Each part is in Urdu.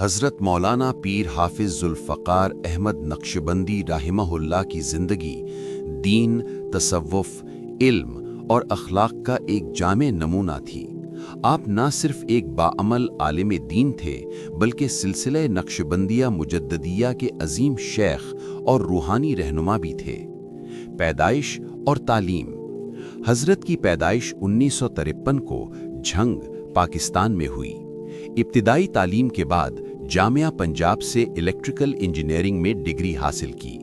حضرت مولانا پیر حافظ ذوالفقار احمد نقشبندی رحمہ اللہ کی زندگی دین، تصوف، علم اور اخلاق کا ایک جامع نمونہ تھی۔ آپ نہ صرف ایک باعمل عالم دین تھے بلکہ سلسلہ نقشبندیہ مجددیہ کے عظیم شیخ اور روحانی رہنما بھی تھے۔ پیدائش اور تعلیم۔ حضرت کی پیدائش 1953 کو جھنگ، پاکستان میں ہوئی۔ ابتدائی تعلیم کے بعد جامعہ پنجاب سے الیکٹریکل انجینئرنگ میں ڈگری حاصل کی۔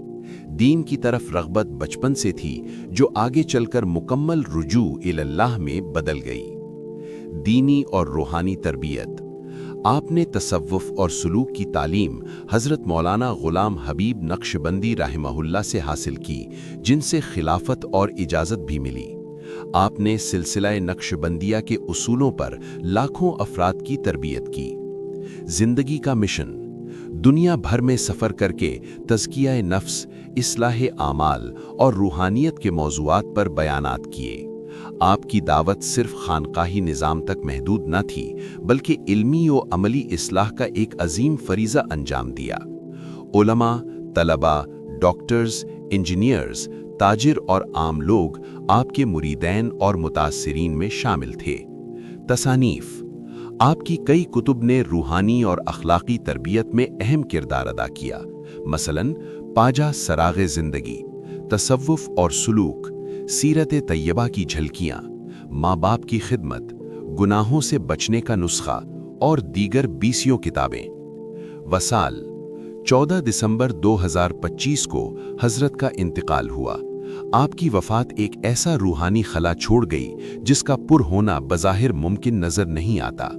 دین کی طرف رغبت بچپن سے تھی جو آگے چل کر مکمل رجوع اللہ میں بدل گئی۔ دینی اور روحانی تربیت۔ آپ نے تصوف اور سلوک کی تعلیم حضرت مولانا غلام حبیب نقشبندی رحمہ اللہ سے حاصل کی، جن سے خلافت اور اجازت بھی ملی۔ آپ نے سلسلہ نقشبندیہ کے اصولوں پر لاکھوں افراد کی تربیت کی۔ زندگی کا مشن۔ دنیا بھر میں سفر کر کے تزکیہ نفس، اصلاح اعمال اور روحانیت کے موضوعات پر بیانات کیے۔ آپ کی دعوت صرف خانقاہی نظام تک محدود نہ تھی بلکہ علمی و عملی اصلاح کا ایک عظیم فریضہ انجام دیا۔ علماء، طلباء، ڈاکٹرز، انجینئرز، تاجر اور عام لوگ آپ کے مریدین اور متاثرین میں شامل تھے۔ تصانیف۔ آپ کی کئی کتب نے روحانی اور اخلاقی تربیت میں اہم کردار ادا کیا، مثلاً پاجا سراغ زندگی، تصوف اور سلوک، سیرت طیبہ کی جھلکیاں، ماں باپ کی خدمت، گناہوں سے بچنے کا نسخہ اور دیگر 20 کتابیں۔ وصال۔ 14 دسمبر 2025 کو حضرت کا انتقال ہوا۔ آپ کی وفات ایک ایسا روحانی خلا چھوڑ گئی جس کا پر ہونا بظاہر ممکن نظر نہیں آتا۔